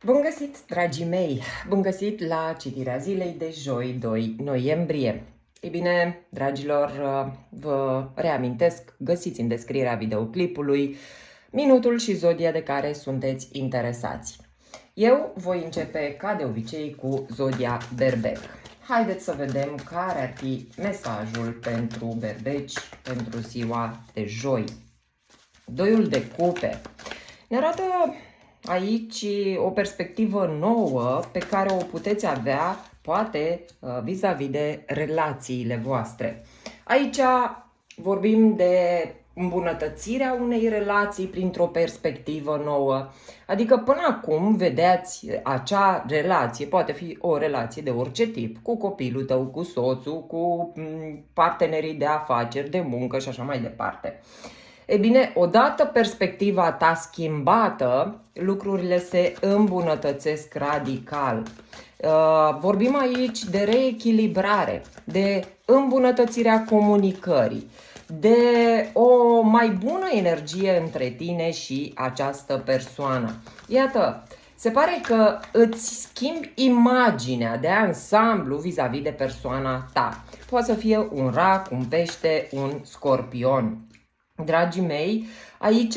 Bun găsit, dragii mei! Bun găsit la citirea zilei de joi, 2 noiembrie. Ei bine, dragilor, vă reamintesc, găsiți în descrierea videoclipului minutul și zodia de care sunteți interesați. Eu voi începe, ca de obicei, cu zodia berbec. Haideți să vedem care ar fi mesajul pentru berbeci pentru ziua de joi. Doiul de cupe ne arată aici o perspectivă nouă pe care o puteți avea, poate, vis-a-vis de relațiile voastre. Aici vorbim de îmbunătățirea unei relații printr-o perspectivă nouă. Adică până acum vedeați acea relație, poate fi o relație de orice tip, cu copilul tău, cu soțul, cu partenerii de afaceri, de muncă și așa mai departe. E bine, odată perspectiva ta schimbată, lucrurile se îmbunătățesc radical. Vorbim aici de reechilibrare, de îmbunătățirea comunicării, de o mai bună energie între tine și această persoană. Iată, se pare că îți schimbi imaginea de ansamblu vis-a-vis de persoana ta. Poate să fie un rac, un pește, un scorpion. Dragii mei, aici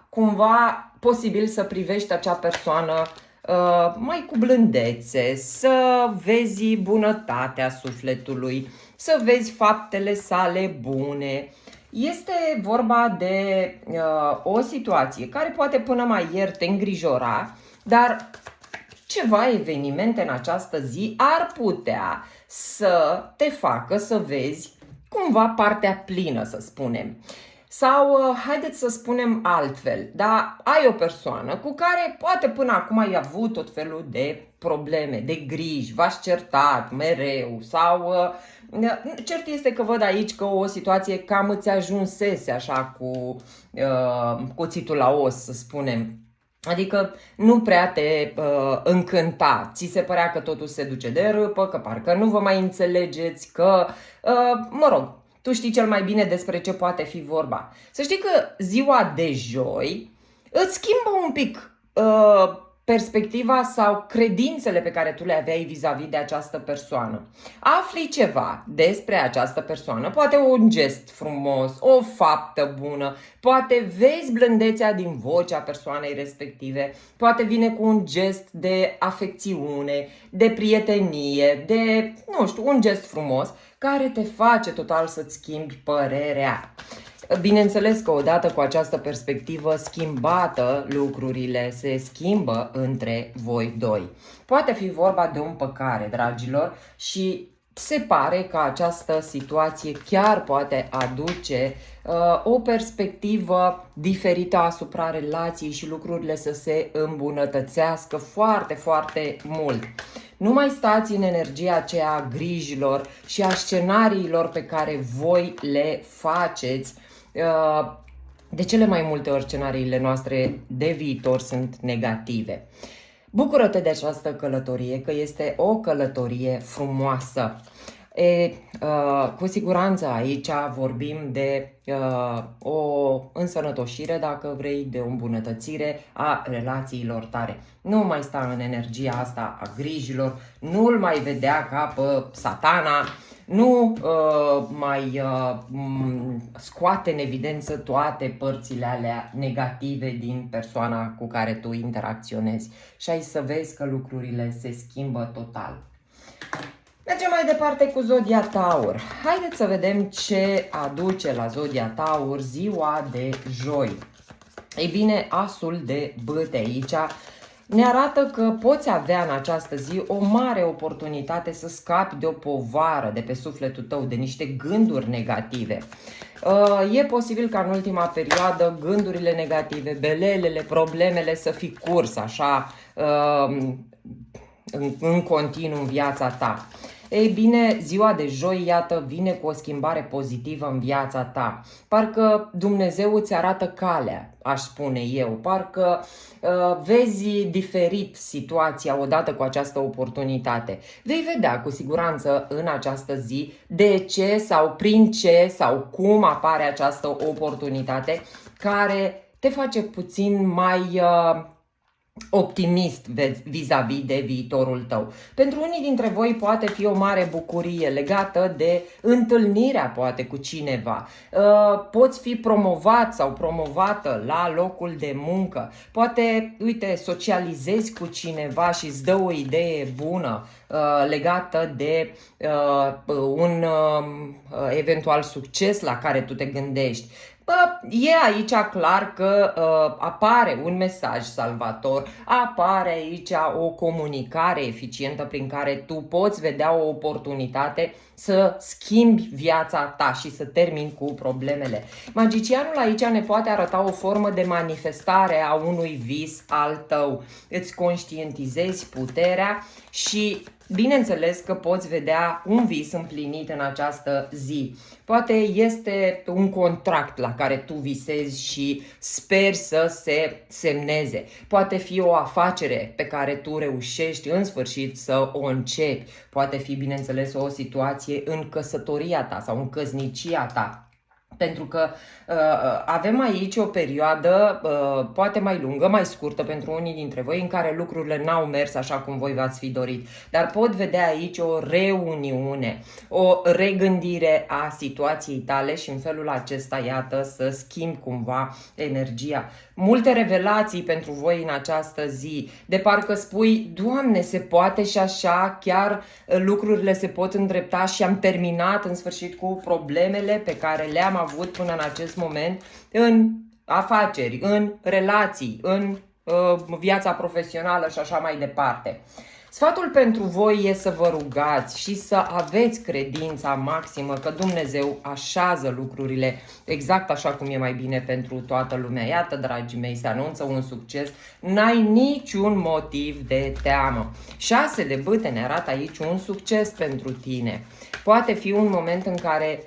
cumva posibil să privești acea persoană mai cu blândețe, să vezi bunătatea sufletului, să vezi faptele sale bune. Este vorba de o situație care poate până mai ieri te îngrijora, dar ceva evenimente în această zi ar putea să te facă să vezi cumva partea plină, să spunem. Sau, haideți să spunem altfel, dar ai o persoană cu care poate până acum ai avut tot felul de probleme, de griji, v-ați certat mereu sau cert este că văd aici că o situație cam îți ajunsese așa cu cuțitul la os, să spunem. Adică nu prea te încânta, ți se părea că totul se duce de râpă, că parcă nu vă mai înțelegeți, că, mă rog, tu știi cel mai bine despre ce poate fi vorba. Să știi că ziua de joi îți schimbă un pic perspectiva sau credințele pe care tu le aveai vis-a-vis de această persoană. Afli ceva despre această persoană, poate un gest frumos, o faptă bună, poate vezi blândețea din vocea persoanei respective, poate vine cu un gest de afecțiune, de prietenie, de, nu știu, un gest frumos care te face total să-ți schimbi părerea. Bineînțeles că odată cu această perspectivă schimbată, lucrurile se schimbă între voi doi. Poate fi vorba de o împăcare, dragilor, și se pare că această situație chiar poate aduce o perspectivă diferită asupra relației și lucrurile să se îmbunătățească foarte, foarte mult. Nu mai stați în energia aceea a grijilor și a scenariilor pe care voi le faceți. De cele mai multe ori scenariile noastre de viitor sunt negative. Bucură-te de această călătorie, că este o călătorie frumoasă. Cu siguranță aici vorbim de o însănătoșire, dacă vrei, de o îmbunătățire a relațiilor tale. Nu mai sta în energia asta a grijilor, nu-l mai vedea ca pe satana, nu mai scoate în evidență toate părțile alea negative din persoana cu care tu interacționezi și ai să vezi că lucrurile se schimbă total. Mergem mai departe cu zodia Taur. Haideți să vedem ce aduce la zodia Taur ziua de joi. Ei bine, asul de bâte aici ne arată că poți avea în această zi o mare oportunitate să scapi de o povară de pe sufletul tău, de niște gânduri negative. E posibil ca în ultima perioadă gândurile negative, belelele, problemele să fi curs așa în continuu în viața ta. Ei bine, ziua de joi, iată, vine cu o schimbare pozitivă în viața ta. Parcă Dumnezeu îți arată calea, aș spune eu. Parcă vezi diferit situația odată cu această oportunitate. Vei vedea cu siguranță în această zi de ce sau prin ce sau cum apare această oportunitate care te face puțin mai optimist vis-a-vis de viitorul tău. Pentru unii dintre voi poate fi o mare bucurie legată de întâlnirea poate cu cineva. Poți fi promovat sau promovată la locul de muncă. Poate, uite, socializezi cu cineva și îți dă o idee bună legată de un eventual succes la care tu te gândești. E aici clar că apare un mesaj salvator, apare aici o comunicare eficientă prin care tu poți vedea o oportunitate să schimbi viața ta și să termini cu problemele. Magicianul aici ne poate arăta o formă de manifestare a unui vis al tău. Îți conștientizezi puterea și bineînțeles că poți vedea un vis împlinit în această zi. Poate este un contract la care tu visezi și speri să se semneze. Poate fi o afacere pe care tu reușești în sfârșit să o începi. Poate fi, bineînțeles, o situație în căsătoria ta sau în căsnicia ta. Pentru că avem aici o perioadă poate mai lungă, mai scurtă pentru unii dintre voi, în care lucrurile n-au mers așa cum voi v-ați fi dorit. Dar pot vedea aici o reuniune, o regândire a situației tale și în felul acesta, iată, să schimbi cumva energia. Multe revelații pentru voi în această zi. De parcă spui, Doamne, se poate și așa, chiar lucrurile se pot îndrepta și am terminat în sfârșit cu problemele pe care le-am avut până în acest moment în afaceri, în relații, în viața profesională și așa mai departe. Sfatul pentru voi e să vă rugați și să aveți credința maximă că Dumnezeu așează lucrurile exact așa cum e mai bine pentru toată lumea. Iată, dragii mei, se anunță un succes, n-ai niciun motiv de teamă. 6 de bâte ne arată aici un succes pentru tine. Poate fi un moment în care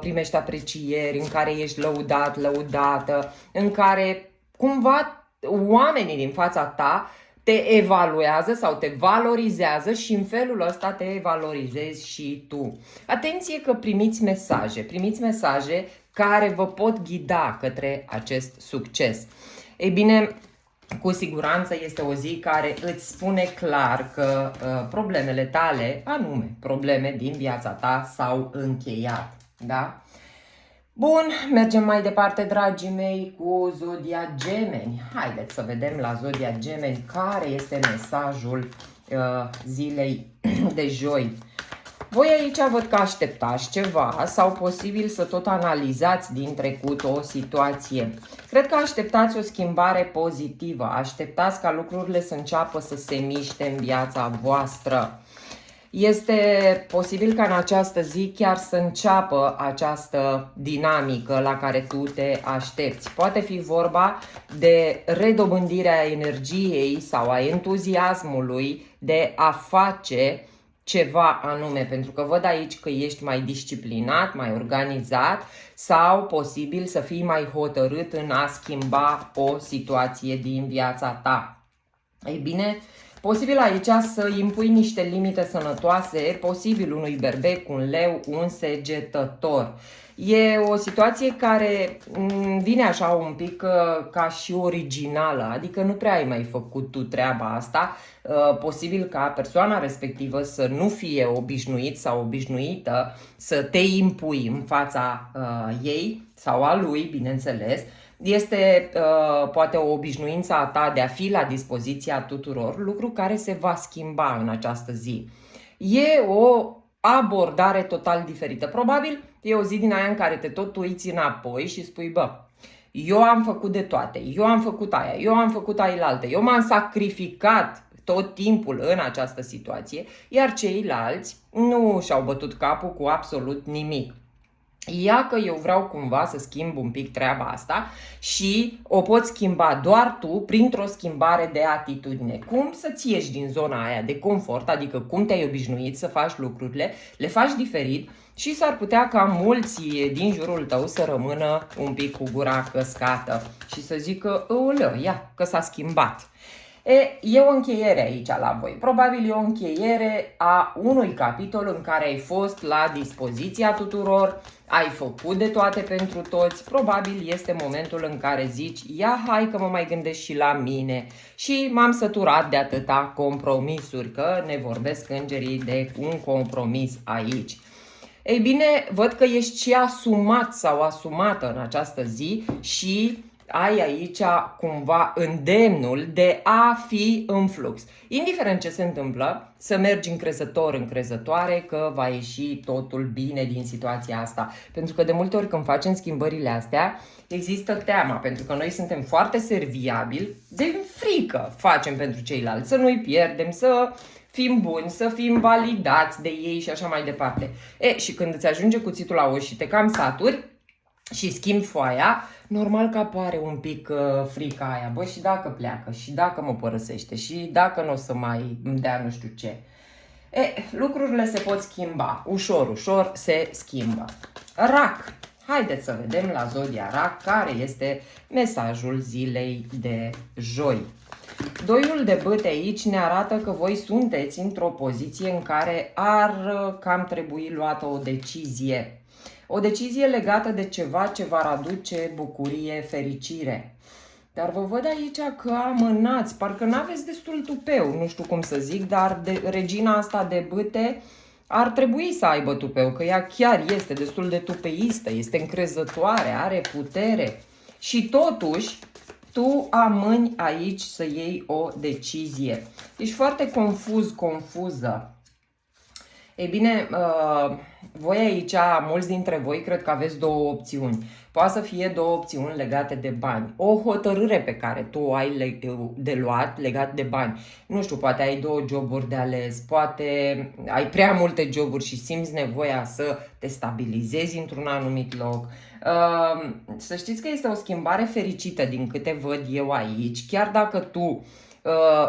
primești aprecieri, în care ești lăudat, lăudată, în care cumva oamenii din fața ta te evaluează sau te valorizează și în felul ăsta te valorizezi și tu. Atenție că primiți mesaje care vă pot ghida către acest succes. Ei bine, cu siguranță este o zi care îți spune clar că problemele tale, anume probleme din viața ta, s-au încheiat. Da? Bun, mergem mai departe, dragii mei, cu Zodia Gemeni. Haideți să vedem la Zodia Gemeni care este mesajul zilei de joi. Voi aici văd că așteptați ceva sau posibil să tot analizați din trecut o situație. Cred că așteptați o schimbare pozitivă, așteptați ca lucrurile să înceapă să se miște în viața voastră. Este posibil ca în această zi chiar să înceapă această dinamică la care tu te aștepți. Poate fi vorba de redobândirea energiei sau a entuziasmului de a face ceva anume, pentru că văd aici că ești mai disciplinat, mai organizat sau posibil să fii mai hotărât în a schimba o situație din viața ta. Ei bine, posibil aici să impui niște limite sănătoase, posibil unui berbec, un leu, un săgetător. E o situație care vine așa un pic ca și originală, adică nu prea ai mai făcut tu treaba asta. Posibil ca persoana respectivă să nu fie obișnuit sau obișnuită să te impui în fața ei sau a lui, bineînțeles. Este poate o obișnuință a ta de a fi la dispoziția tuturor, lucru care se va schimba în această zi. E o abordare total diferită. Probabil e o zi din aia în care te tot uiți înapoi și spui, bă, eu am făcut de toate, eu am făcut aia, eu am făcut ailaltă, eu m-am sacrificat tot timpul în această situație, iar ceilalți nu și-au bătut capul cu absolut nimic. Ia că eu vreau cumva să schimb un pic treaba asta și o poți schimba doar tu printr-o schimbare de atitudine. Cum să-ți ieși din zona aia de confort, adică cum te-ai obișnuit să faci lucrurile, le faci diferit și s-ar putea ca mulți din jurul tău să rămână un pic cu gura căscată și să zică, ia, că s-a schimbat. E o încheiere aici la voi. Probabil e o încheiere a unui capitol în care ai fost la dispoziția tuturor, ai făcut de toate pentru toți. Probabil este momentul în care zici, ia hai că mă mai gândesc și la mine și m-am săturat de atâta compromisuri, că ne vorbesc îngerii de un compromis aici. Ei bine, văd că ești și asumat sau asumată în această zi și ai aici cumva îndemnul de a fi în flux. Indiferent ce se întâmplă, să mergi încrezător, încrezătoare că va ieși totul bine din situația asta. Pentru că de multe ori când facem schimbările astea, există teama, pentru că noi suntem foarte serviabili, de frică facem pentru ceilalți, să nu-i pierdem, să fim buni, să fim validați de ei și așa mai departe. Și când îți ajunge cuțitul la ochi și te cam saturi și schimbi foaia, normal că apare un pic frica aia. Bă, și dacă pleacă, și dacă mă părăsește, și dacă nu o să mai îmi dea nu știu ce. Lucrurile se pot schimba. Ușor, ușor se schimbă. Rac. Haideți să vedem la Zodia Rac care este mesajul zilei de joi. Doiul de bâte aici ne arată că voi sunteți într-o poziție în care ar cam trebui luată o decizie. O decizie legată de ceva ce va aduce bucurie, fericire. Dar vă văd aici că amânați, parcă n-aveți destul tupeu, nu știu cum să zic, dar regina asta de bâte ar trebui să aibă tupeu, că ea chiar este destul de tupeistă, este încrezătoare, are putere. Și totuși, tu amâni aici să iei o decizie. Ești foarte confuză. Ei bine, voi aici, mulți dintre voi, cred că aveți două opțiuni. Poate să fie două opțiuni legate de bani. O hotărâre pe care tu o ai de luat legat de bani. Nu știu, poate ai două joburi de ales, poate ai prea multe joburi și simți nevoia să te stabilizezi într-un anumit loc. Să știți că este o schimbare fericită din câte văd eu aici, chiar dacă tu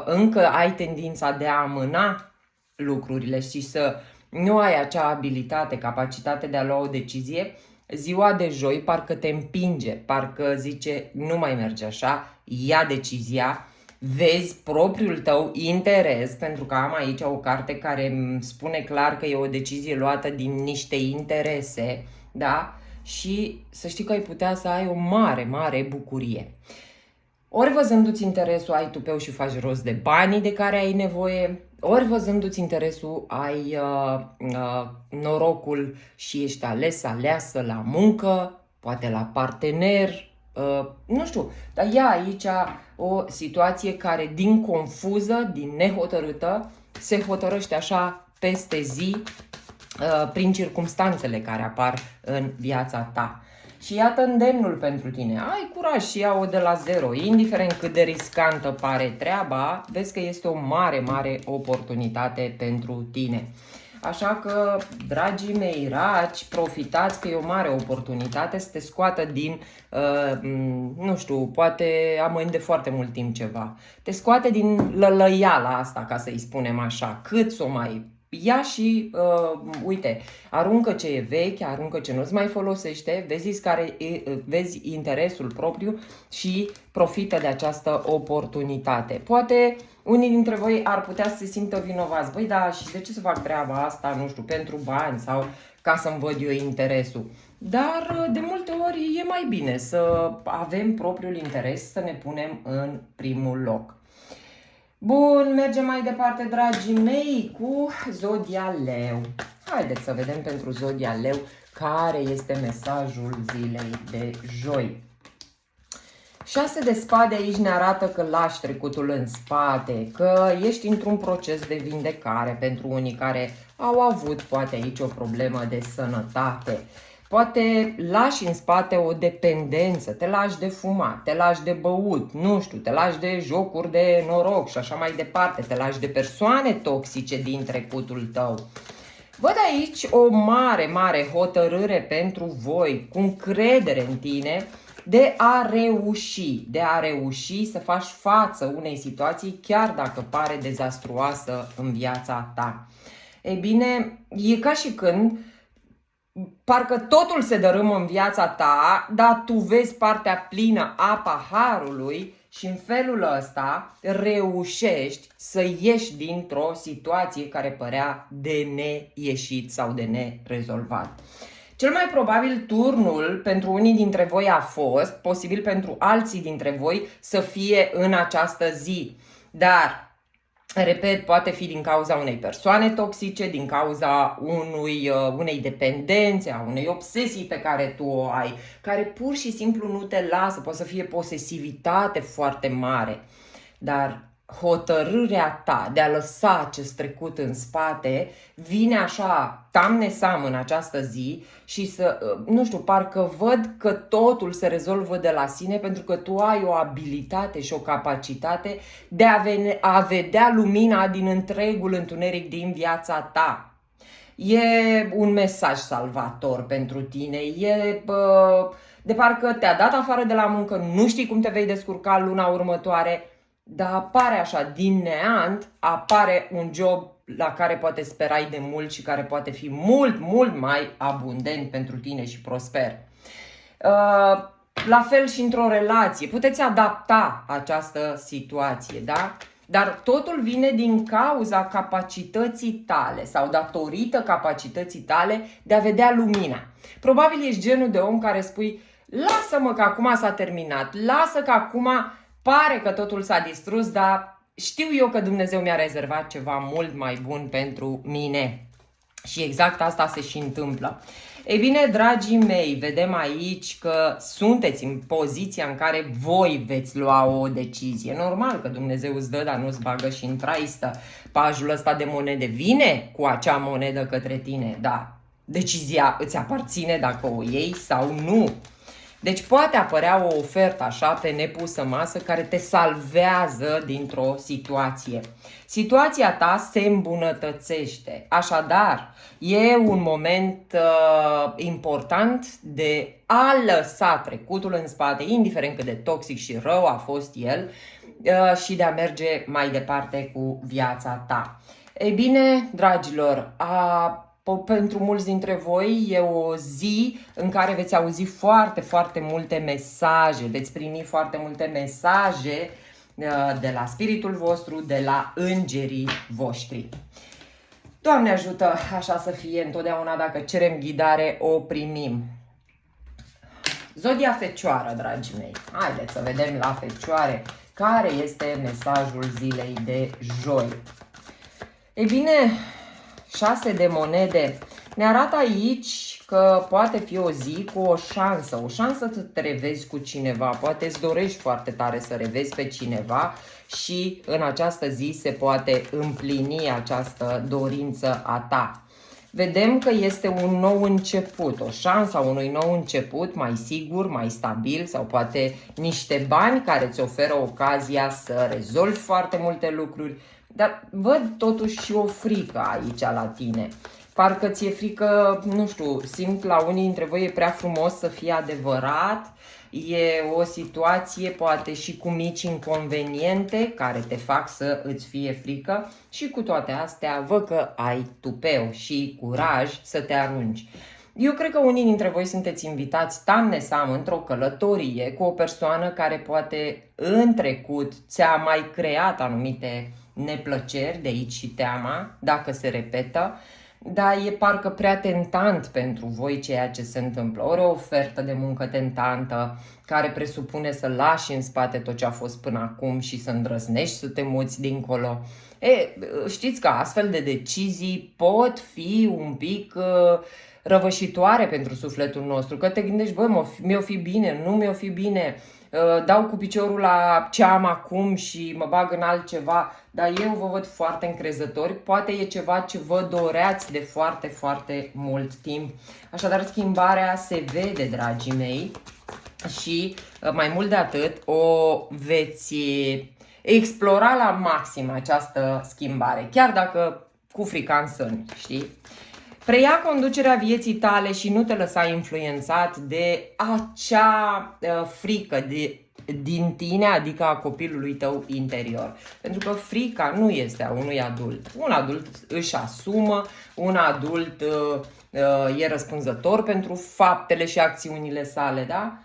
încă ai tendința de a amâna lucrurile și să nu ai acea abilitate, capacitate de a lua o decizie, ziua de joi parcă te împinge, parcă zice nu mai merge așa, ia decizia, vezi propriul tău interes, pentru că am aici o carte care îmi spune clar că e o decizie luată din niște interese, da? Și să știi că ai putea să ai o mare bucurie. Ori văzându-ți interesul ai tupeu și faci rost de banii de care ai nevoie, ori văzându-ți interesul ai norocul și ești aleasă la muncă, poate la partener, nu știu, dar ia aici o situație care din confuză, din nehotărâtă, se hotărăște așa peste zi prin circumstanțele care apar în viața ta. Și iată îndemnul pentru tine. Ai curaj și ia-o de la zero. Indiferent cât de riscantă pare treaba, vezi că este o mare oportunitate pentru tine. Așa că, dragii mei raci, profitați că e o mare oportunitate să te scoată din, nu știu, poate amâni de foarte mult timp ceva. Te scoate din lălăiala asta, ca să-i spunem așa, cât s-o mai ia și, uite, aruncă ce e veche, aruncă ce nu-ți mai folosește, vezi interesul propriu și profită de această oportunitate. Poate unii dintre voi ar putea să se simtă vinovați. Băi, da, și de ce să fac treaba asta, nu știu, pentru bani sau ca să-mi văd eu interesul? Dar de multe ori e mai bine să avem propriul interes, să ne punem în primul loc. Bun, mergem mai departe, dragii mei, cu Zodia Leu. Haideți să vedem pentru Zodia Leu care este mesajul zilei de joi. 6 de spade aici ne arată că lași trecutul în spate, că ești într-un proces de vindecare pentru unii care au avut poate aici o problemă de sănătate. Poate lași în spate o dependență, te lași de fumat, te lași de băut, nu știu, te lași de jocuri de noroc și așa mai departe, te lași de persoane toxice din trecutul tău. Văd aici o mare hotărâre pentru voi, cu încredere în tine, de a reuși să faci față unei situații, chiar dacă pare dezastruoasă în viața ta. Ei bine, e ca și când parcă totul se dărâmă în viața ta, dar tu vezi partea plină a paharului și în felul ăsta reușești să ieși dintr-o situație care părea de neieșit sau de nerezolvat. Cel mai probabil turnul pentru unii dintre voi a fost, posibil pentru alții dintre voi, să fie în această zi. Dar, repet, poate fi din cauza unei persoane toxice, din cauza unei dependențe, a unei obsesii pe care tu o ai, care pur și simplu nu te lasă, poate să fie posesivitate foarte mare. Dar hotărârea ta de a lăsa acest trecut în spate vine așa tamnesam în această zi și nu știu, parcă văd că totul se rezolvă de la sine pentru că tu ai o abilitate și o capacitate de a vedea lumina din întregul întuneric din viața ta. E un mesaj salvator pentru tine, de parcă te-a dat afară de la muncă, nu știi cum te vei descurca luna următoare, dar apare așa, din neant, apare un job la care poate sperai de mult și care poate fi mult, mult mai abundent pentru tine și prosper. La fel și într-o relație, puteți adapta această situație, da? Dar totul vine din cauza capacității tale sau datorită capacității tale de a vedea lumina. Probabil ești genul de om care spui, lasă-mă că acum s-a terminat, lasă că acum pare că totul s-a distrus, dar știu eu că Dumnezeu mi-a rezervat ceva mult mai bun pentru mine. Și exact asta se și întâmplă. Ei bine, dragii mei, vedem aici că sunteți în poziția în care voi veți lua o decizie. Normal că Dumnezeu îți dă, dar nu-ți bagă și în traistă. Pajul ăsta de monede vine cu acea monedă către tine, da. Decizia îți aparține dacă o iei sau nu. Deci poate apărea o ofertă așa pe nepusă masă care te salvează dintr-o situație. Situația ta se îmbunătățește. Așadar, e un moment important de a lăsa trecutul în spate, indiferent cât de toxic și rău a fost el, și de a merge mai departe cu viața ta. Ei bine, dragilor, pentru mulți dintre voi e o zi în care veți auzi foarte, foarte multe mesaje, veți primi foarte multe mesaje de la spiritul vostru, de la îngerii voștri. Doamne ajută așa să fie întotdeauna, dacă cerem ghidare, o primim. Zodia Fecioară, dragii mei. Haideți să vedem la Fecioare care este mesajul zilei de joi. Ei bine, 6 de monede ne arată aici că poate fi o zi cu o șansă să te revezi cu cineva, poate îți dorești foarte tare să revezi pe cineva și în această zi se poate împlini această dorință a ta. Vedem că este un nou început, o șansă a unui nou început mai sigur, mai stabil sau poate niște bani care îți oferă ocazia să rezolvi foarte multe lucruri. Dar văd totuși și o frică aici la tine. Parcă ți-e frică, nu știu, simt la unii dintre voi e prea frumos să fie adevărat. E o situație poate și cu mici inconveniente care te fac să îți fie frică și cu toate astea văd că ai tupeu și curaj să te arunci. Eu cred că unii dintre voi sunteți invitați tamnesam într-o călătorie cu o persoană care poate în trecut ți-a mai creat anumite neplăceri, de aici și teama, dacă se repetă, dar e parcă prea tentant pentru voi ceea ce se întâmplă. Ori o ofertă de muncă tentantă care presupune să lași în spate tot ce a fost până acum și să îndrăznești să te muți dincolo. Știți că astfel de decizii pot fi un pic răvășitoare pentru sufletul nostru, că te gândești, băi, mi-o fi bine, nu mi-o fi bine, dau cu piciorul la ce am acum și mă bag în altceva, dar eu vă văd foarte încrezători, poate e ceva ce vă doreați de foarte, foarte mult timp. Așadar, schimbarea se vede, dragii mei, și mai mult de atât, o veți explora la maxim această schimbare, chiar dacă cu frica în sân, știi? Preia conducerea vieții tale și nu te lăsa influențat de acea frică, de din tine, adică a copilului tău interior. Pentru că frica nu este a unui adult. Un adult își asumă, un adult e răspunzător pentru faptele și acțiunile sale, da?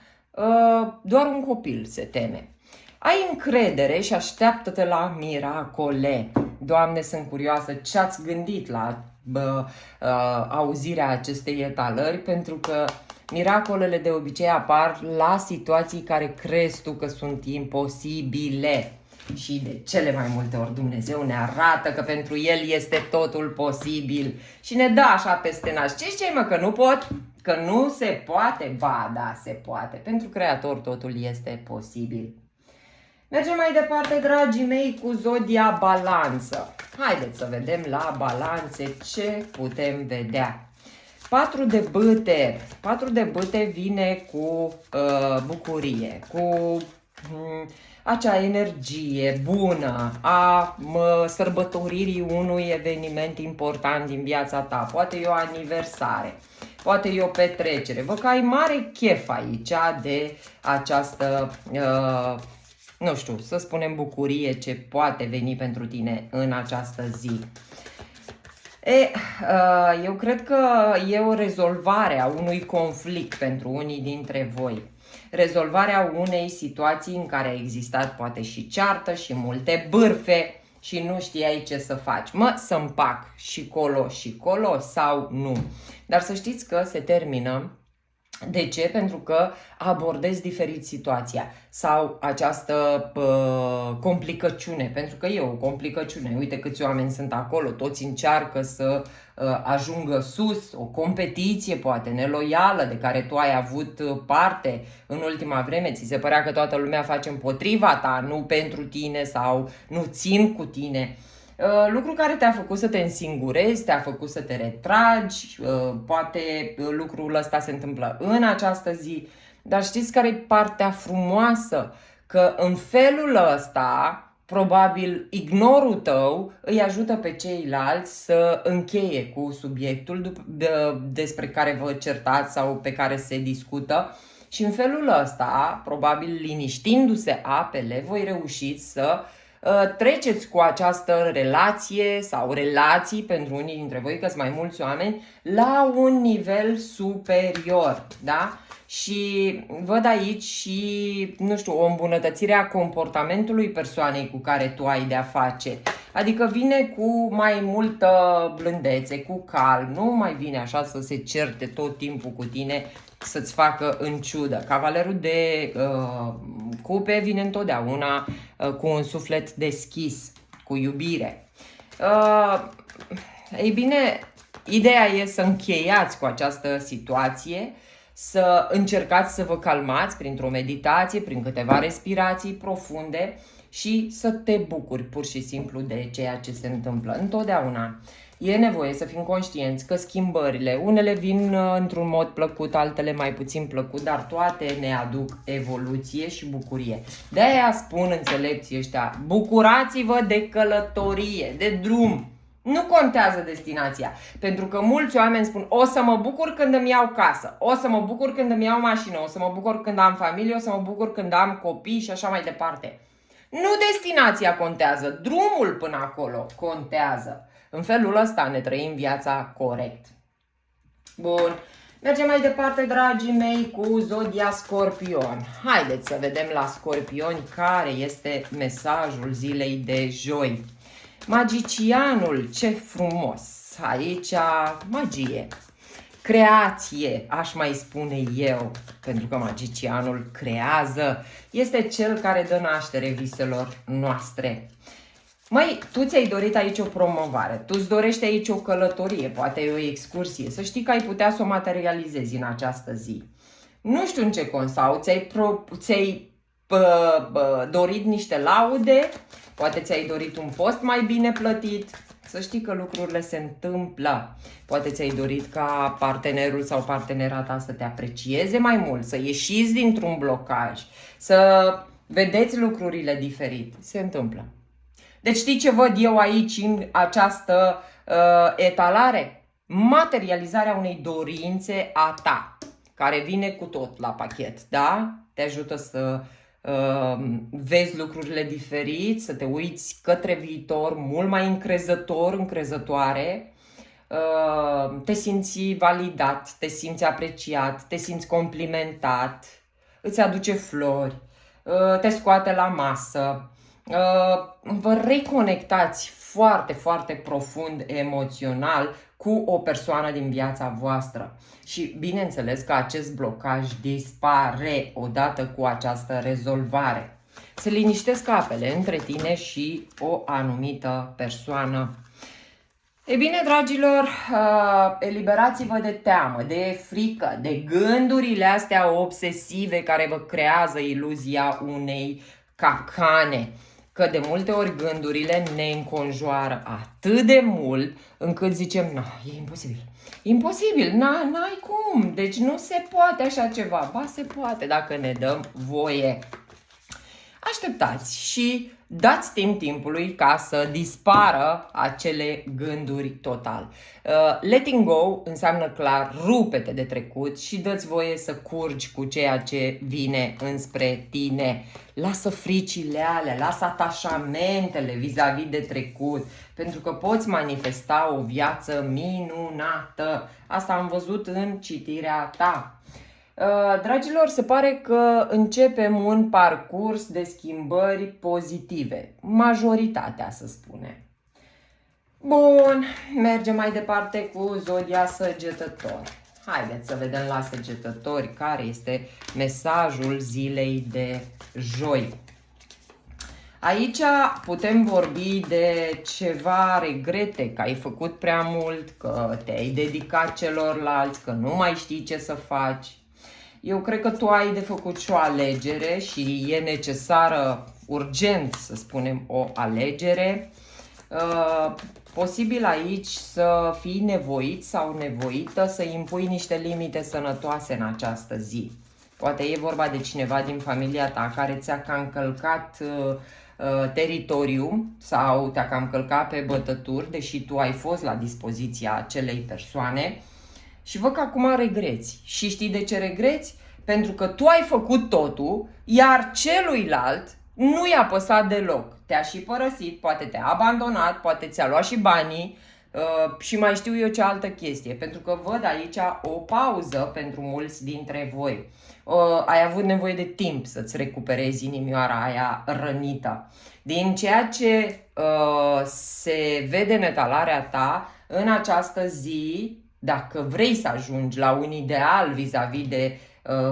Doar un copil se teme. Ai încredere și așteaptă-te la miracole. Doamne, sunt curioasă ce ați gândit la auzirea acestei etalări, pentru că miracolele de obicei apar la situații care crezi tu că sunt imposibile. Și de cele mai multe ori Dumnezeu ne arată că pentru El este totul posibil și ne dă așa peste nas. Ce ziceai, mă, că nu pot? Că nu se poate? Ba, da, se poate. Pentru Creator totul este posibil. Mergem mai departe, dragii mei, cu zodia Balanță. Haideți să vedem la Balanțe ce putem vedea. 4 de bâte. 4 de bâte vine cu bucurie, cu acea energie bună a sărbătoririi unui eveniment important din viața ta. Poate e o aniversare, poate e o petrecere. Văd că ai mare chef aici de această nu știu, să spunem bucurie ce poate veni pentru tine în această zi. Eu cred că e o rezolvare a unui conflict pentru unii dintre voi. Rezolvarea unei situații în care a existat poate și ceartă și multe bârfe și nu știai ce să faci. Să împac și colo sau nu. Dar să știți că se termină. De ce? Pentru că abordezi diferit situația sau această complicăciune, pentru că e o complicăciune. Uite câți oameni sunt acolo, toți încearcă să ajungă sus, o competiție poate neloială de care tu ai avut parte în ultima vreme, ți se părea că toată lumea face împotriva ta, nu pentru tine sau nu țin cu tine. Lucru care te-a făcut să te însingurezi, te-a făcut să te retragi, poate lucrul ăsta se întâmplă în această zi, dar știți care e partea frumoasă? Că în felul ăsta, probabil ignorul tău îi ajută pe ceilalți să încheie cu subiectul despre care vă certați sau pe care se discută. Și în felul ăsta, probabil liniștindu-se apele, voi reușiți să treceți cu această relație sau relații, pentru unii dintre voi, că sunt mai mulți oameni, la un nivel superior, da? Și văd aici și, nu știu, o îmbunătățire a comportamentului persoanei cu care tu ai de-a face. Adică vine cu mai multă blândețe, cu calm, nu mai vine așa să se certe tot timpul cu tine, să-ți facă în ciudă. Cavalerul de cupe vine întotdeauna cu un suflet deschis, cu iubire. Ei bine, ideea e să încheiați cu această situație, să încercați să vă calmați printr-o meditație, prin câteva respirații profunde și să te bucuri pur și simplu de ceea ce se întâmplă. Întotdeauna e nevoie să fim conștienți că schimbările, unele vin într-un mod plăcut, altele mai puțin plăcut, dar toate ne aduc evoluție și bucurie. De-aia spun înțelepții ăștia, bucurați-vă de călătorie, de drum. Nu contează destinația, pentru că mulți oameni spun o să mă bucur când îmi iau casă, o să mă bucur când îmi iau mașină, o să mă bucur când am familie, o să mă bucur când am copii și așa mai departe. Nu destinația contează, drumul până acolo contează. În felul ăsta ne trăim viața corect. Bun, mergem mai departe, dragii mei, cu zodia Scorpion. Haideți să vedem la Scorpioni care este mesajul zilei de joi. Magicianul, ce frumos! Aici magie, creație, aș mai spune eu, pentru că magicianul creează, este cel care dă naștere viselor noastre. Măi, tu ți-ai dorit aici o promovare, tu îți dorești aici o călătorie, poate e o excursie, să știi că ai putea să o materializezi în această zi. Nu știu în ce constau, ți-ai dorit niște laude, poate ți-ai dorit un post mai bine plătit, să știi că lucrurile se întâmplă. Poate ți-ai dorit ca partenerul sau partenera ta să te aprecieze mai mult, să ieșiți dintr-un blocaj, să vedeți lucrurile diferit. Se întâmplă. Deci știi ce văd eu aici în această etalare? Materializarea unei dorințe a ta, care vine cu tot la pachet, da? Te ajută să vezi lucrurile diferit, să te uiți către viitor mult mai încrezător, încrezătoare, te simți validat, te simți apreciat, te simți complimentat, îți aduce flori, te scoate la masă, vă reconectați foarte, foarte profund emoțional cu o persoană din viața voastră. Și bineînțeles că acest blocaj dispare odată cu această rezolvare. Se liniștesc apele între tine și o anumită persoană. Ei bine, dragilor, eliberați-vă de teamă, de frică, de gândurile astea obsesive care vă creează iluzia unei capcane. Că de multe ori gândurile ne înconjoară atât de mult încât zicem, nu, e imposibil. Imposibil, n-ai cum, deci nu se poate așa ceva. Ba, se poate dacă ne dăm voie. Așteptați și dați timp timpului ca să dispară acele gânduri total. Letting go înseamnă clar, rupe-te de trecut și dă-ți voie să curgi cu ceea ce vine înspre tine. Lasă fricile alea, lasă atașamentele vis-a-vis de trecut, pentru că poți manifesta o viață minunată. Asta am văzut în citirea ta. Dragilor, se pare că începem un parcurs de schimbări pozitive, majoritatea să spunem. Bun, mergem mai departe cu zodia Săgetător. Haideți să vedem la Săgetători care este mesajul zilei de joi. Aici putem vorbi de ceva regrete, că ai făcut prea mult, că te-ai dedicat celorlalți, că nu mai știi ce să faci. Eu cred că tu ai de făcut și o alegere și e necesară, urgent să spunem, o alegere. Posibil aici să fii nevoit sau nevoită să impui niște limite sănătoase în această zi. Poate e vorba de cineva din familia ta care ți-a cam încălcat teritoriu sau te-a cam încălcat pe bătături, deși tu ai fost la dispoziția acelei persoane. Și văd că acum regreți. Și știi de ce regreți? Pentru că tu ai făcut totul, iar celuilalt nu i-a păsat deloc. Te-a și părăsit, poate te-a abandonat, poate ți-a luat și banii și mai știu eu ce altă chestie. Pentru că văd aici o pauză pentru mulți dintre voi. Ai avut nevoie de timp să-ți recuperezi inimioara aia rănită. Din ceea ce se vede în etalarea ta, în această zi, dacă vrei să ajungi la un ideal vis-a-vis de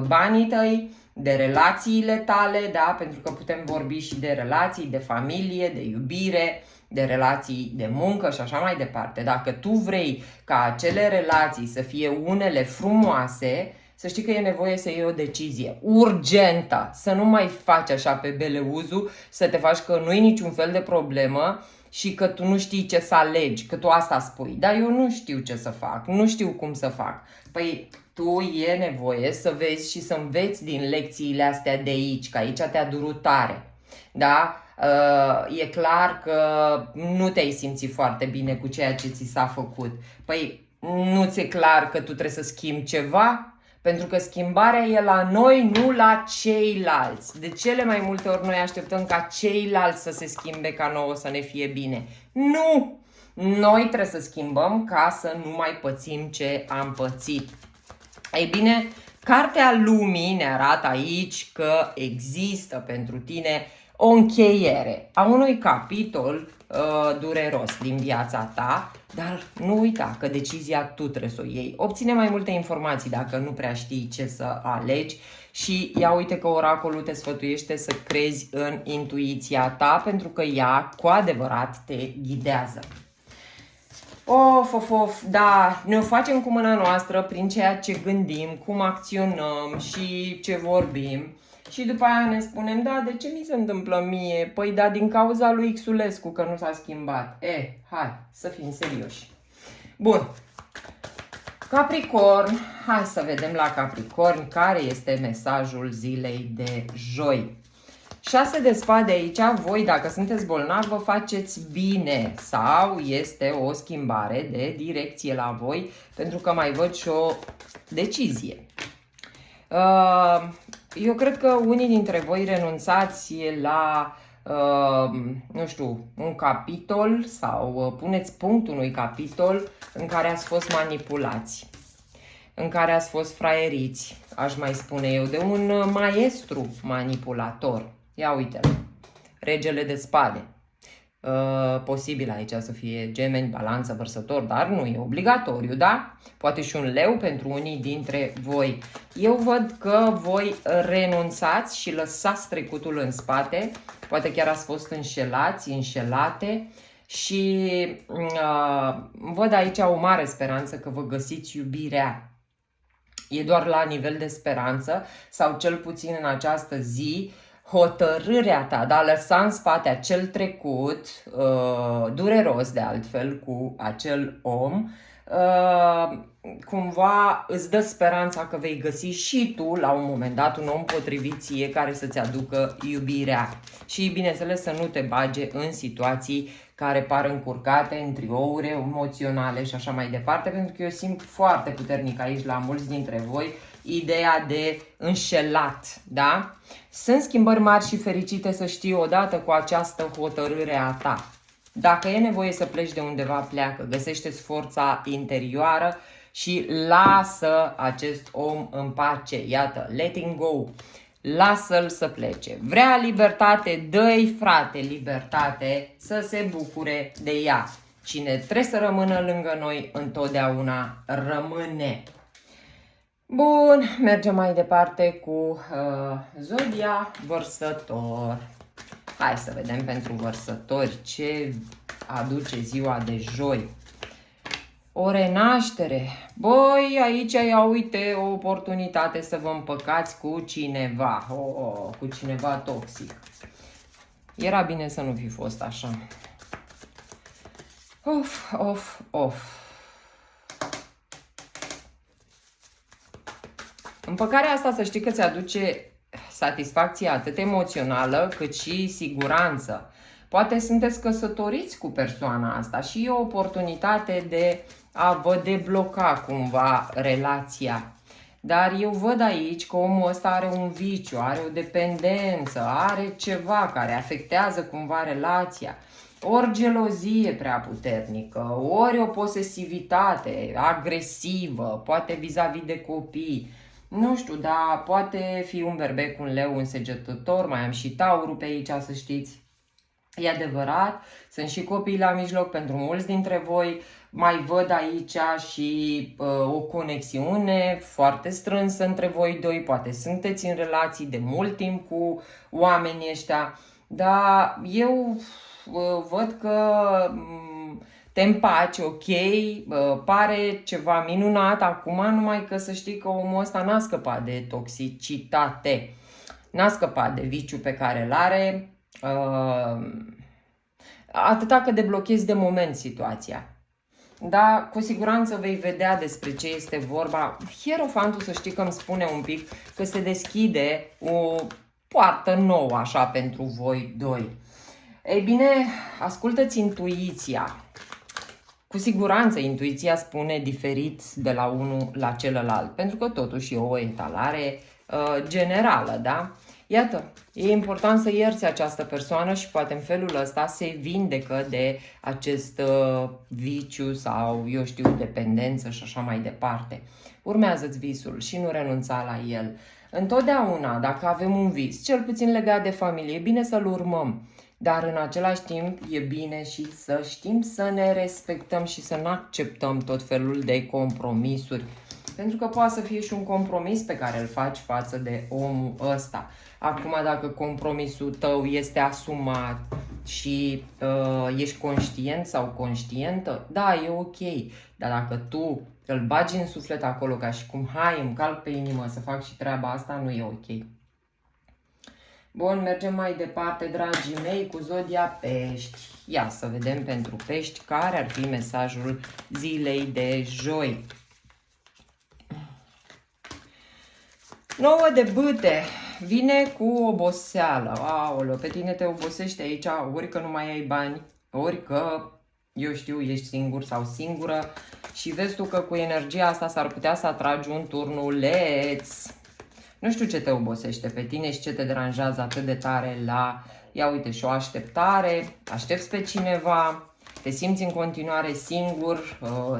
banii tăi, de relațiile tale, da? Pentru că putem vorbi și de relații de familie, de iubire, de relații de muncă și așa mai departe. Dacă tu vrei ca acele relații să fie unele frumoase, să știi că e nevoie să iei o decizie urgentă, să nu mai faci așa pe beleuzu, să te faci că nu e niciun fel de problemă și că tu nu știi ce să alegi, că tu asta spui. Dar eu nu știu ce să fac, nu știu cum să fac. Păi tu e nevoie să vezi și să înveți din lecțiile astea de aici, că aici te-a durut tare. Da? E clar că nu te-ai simțit foarte bine cu ceea ce ți s-a făcut. Păi nu ți-e clar că tu trebuie să schimbi ceva? Pentru că schimbarea e la noi, nu la ceilalți. De cele mai multe ori noi așteptăm ca ceilalți să se schimbe ca nouă să ne fie bine. Nu! Noi trebuie să schimbăm ca să nu mai pățim ce am pățit. Ei bine, Cartea Lumii ne arată aici că există pentru tine o încheiere a unui capitol dureros din viața ta, dar nu uita că decizia tu trebuie să o iei. Obține mai multe informații dacă nu prea știi ce să alegi și ia uite că oracolul te sfătuiește să crezi în intuiția ta pentru că ea cu adevărat te ghidează. Of, da, ne o facem cu mâna noastră prin ceea ce gândim, cum acționăm și ce vorbim. Și după aia ne spunem, da, de ce mi se întâmplă mie? Păi da, din cauza lui Xulescu că nu s-a schimbat. Hai, să fim serioși. Bun. Capricorn, hai să vedem la Capricorn care este mesajul zilei de joi. 6 de spade aici, voi dacă sunteți bolnavi vă faceți bine sau este o schimbare de direcție la voi pentru că mai văd și o decizie. Eu cred că unii dintre voi renunțați la, nu știu, un capitol sau puneți punct unui capitol în care ați fost manipulați, în care ați fost fraieriți, aș mai spune eu, de un maestru manipulator. Ia uite-l, regele de spade. Posibil aici să fie Gemeni, Balanță, Vărsător, dar nu e obligatoriu, da? Poate și un leu pentru unii dintre voi. Eu văd că voi renunțați și lăsați trecutul în spate, poate chiar ați fost înșelați, înșelate și văd aici o mare speranță că vă găsiți iubirea. E doar la nivel de speranță sau cel puțin în această zi hotărârea ta de a lăsa în spate acel trecut, dureros de altfel, cu acel om, cumva îți dă speranța că vei găsi și tu la un moment dat un om potrivit ție care să-ți aducă iubirea. Și bineînțeles să nu te bage în situații care par încurcate, în triouri emoționale și așa mai departe, pentru că eu simt foarte puternic aici la mulți dintre voi ideea de înșelat, da? Sunt schimbări mari și fericite, să știi, odată cu această hotărâre a ta. Dacă e nevoie să pleci de undeva, pleacă, găsește-ți forța interioară și lasă acest om în pace. Iată, letting go. Lasă-l să plece. Vrea libertate, dă-i, frate, libertate, să se bucure de ea. Cine trebuie să rămână lângă noi, întotdeauna rămâne. Bun, mergem mai departe cu zodia Vărsător. Hai să vedem pentru Vărsători ce aduce ziua de joi. O renaștere. Băi, aici ia uite o oportunitate să vă împăcați cu cineva. Cu cineva toxic. Era bine să nu fi fost așa. Of. Împăcarea asta, să știi că ți aduce satisfacție atât emoțională cât și siguranță. Poate sunteți căsătoriți cu persoana asta și e o oportunitate de a vă debloca cumva relația. Dar eu văd aici că omul ăsta are un viciu, are o dependență, are ceva care afectează cumva relația. Ori gelozie prea puternică, ori o posesivitate agresivă, poate vis-a-vis de copii. Nu știu, dar poate fi un berbec, un leu, un săgetător, mai am și taurul pe aici, să știți. E adevărat, sunt și copii la mijloc pentru mulți dintre voi. Mai văd aici și o conexiune foarte strânsă între voi doi. Poate sunteți în relații de mult timp cu oamenii ăștia. Dar eu văd că te împaci, ok, pare ceva minunat acum, numai că să știi că omul ăsta n-a scăpat de toxicitate. N-a scăpat de viciu pe care îl are. Atâta că deblochezi de moment situația. Da, cu siguranță vei vedea despre ce este vorba. Hierofantul, să știi că îmi spune un pic că se deschide o poartă nouă așa pentru voi doi. Ei bine, ascultă-ți intuiția. Cu siguranță intuiția spune diferit de la unul la celălalt, pentru că totuși e o etalare generală, da? Iată, e important să ierți această persoană și poate în felul ăsta se vindecă de acest viciu sau, eu știu, dependență și așa mai departe. Urmează-ți visul și nu renunța la el. Întotdeauna, dacă avem un vis, cel puțin legat de familie, e bine să-l urmăm. Dar în același timp e bine și să știm să ne respectăm și să nu acceptăm tot felul de compromisuri. Pentru că poate să fie și un compromis pe care îl faci față de omul ăsta. Acum, dacă compromisul tău este asumat și ești conștient sau conștientă, da, e ok. Dar dacă tu îl bagi în suflet acolo ca și cum, hai, îmi calc pe inimă să fac și treaba asta, nu e ok. Bun, mergem mai departe, dragii mei, cu zodia Pești. Ia să vedem pentru Pești care ar fi mesajul zilei de joi. 9 de bâte. Vine cu oboseală. Aoleu, pe tine te obosește aici, ori că nu mai ai bani, ori că, eu știu, ești singur sau singură și vezi tu că cu energia asta s-ar putea să atragi un turnuleț. Nu știu ce te obosește pe tine și ce te deranjează atât de tare la, ia uite, și o așteptare, aștepți pe cineva, te simți în continuare singur,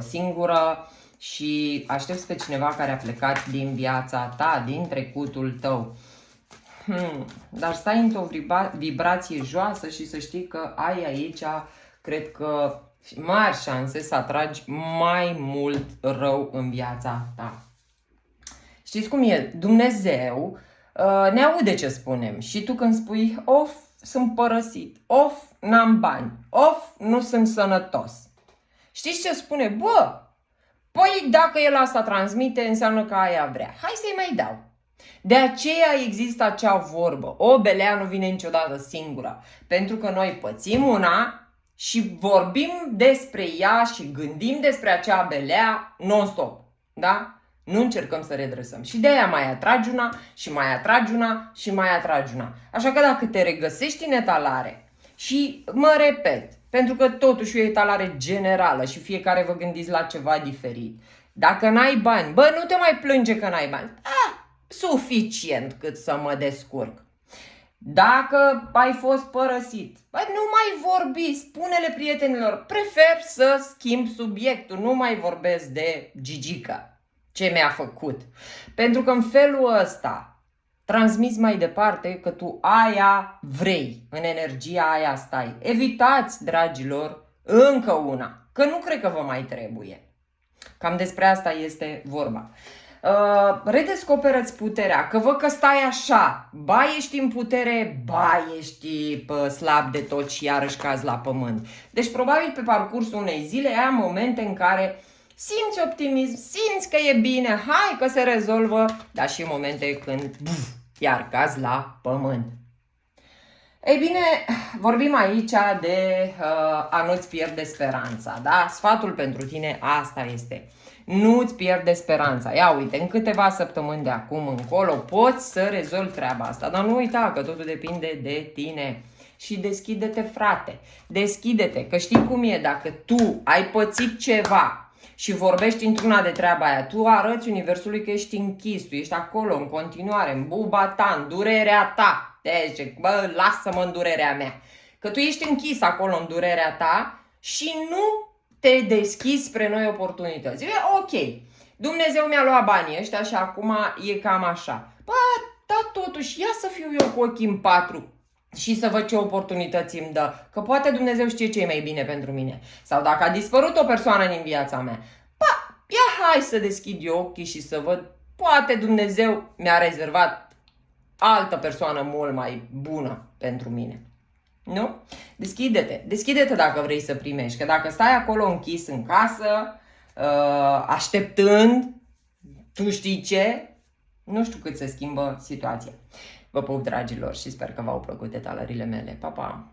singură și aștepți pe cineva care a plecat din viața ta, din trecutul tău. Dar stai într-o vibrație joasă și să știi că ai aici, cred că, mari șanse să atragi mai mult rău în viața ta. Știți cum e? Dumnezeu ne aude ce spunem și tu când spui of, sunt părăsit, of, n-am bani, of, nu sunt sănătos. Știți ce spune? Bă, păi dacă el asta transmite, înseamnă că aia vrea. Hai să-i mai dau. De aceea există acea vorbă, o belea nu vine niciodată singură, pentru că noi pățim una și vorbim despre ea și gândim despre acea belea non-stop, da? Nu încercăm să redresăm și de aia mai atragi una și mai atragi una și mai atragi una. Așa că dacă te regăsești în etalare și mă repet, pentru că totuși e o etalare generală și fiecare vă gândiți la ceva diferit. Dacă n-ai bani, bă, nu te mai plânge că n-ai bani. Suficient cât să mă descurc. Dacă ai fost părăsit, bă, nu mai vorbi, spune-le prietenilor, prefer să schimb subiectul, nu mai vorbesc de Gigica. Ce mi-a făcut? Pentru că în felul ăsta transmiți mai departe că tu aia vrei, în energia aia stai. Evitați, dragilor, încă una, că nu cred că vă mai trebuie. Cam despre asta este vorba. Redescoperă-ți puterea, că văd că stai așa, ba ești în putere, ba ești slab de tot și iarăși cazi la pământ. Deci probabil pe parcursul unei zile ai momente în care simți optimism, simți că e bine, hai că se rezolvă, dar și momente când iar cazi la pământ. Ei bine, vorbim aici de a nu-ți pierde speranța, da? Sfatul pentru tine asta este. Nu-ți pierde speranța. Ia uite, în câteva săptămâni de acum încolo poți să rezolvi treaba asta, dar nu uita că totul depinde de tine. Și deschide-te, frate, deschide-te, că știi cum e, dacă tu ai pățit ceva și vorbești într-una de treaba aia, tu arăți universului că ești închis, tu ești acolo în continuare, în buba ta, în durerea ta. Deci, bă, lasă-mă în durerea mea. Că tu ești închis acolo în durerea ta și nu te deschizi spre noi oportunități. E ok, Dumnezeu mi-a luat banii ăștia și acum e cam așa. Bă, dar totuși, ia să fiu eu cu ochii în patru și să văd ce oportunități îmi dă. Că poate Dumnezeu știe ce e mai bine pentru mine. Sau dacă a dispărut o persoană din viața mea, ia hai să deschid eu ochii și să văd, poate Dumnezeu mi-a rezervat altă persoană mult mai bună pentru mine. Nu? Deschide-te. Deschide-te dacă vrei să primești. Că dacă stai acolo închis în casă, așteptând, tu știi ce, nu știu cât se schimbă situația. Vă pup, dragilor, și sper că v-au plăcut etalările mele. Pa, pa!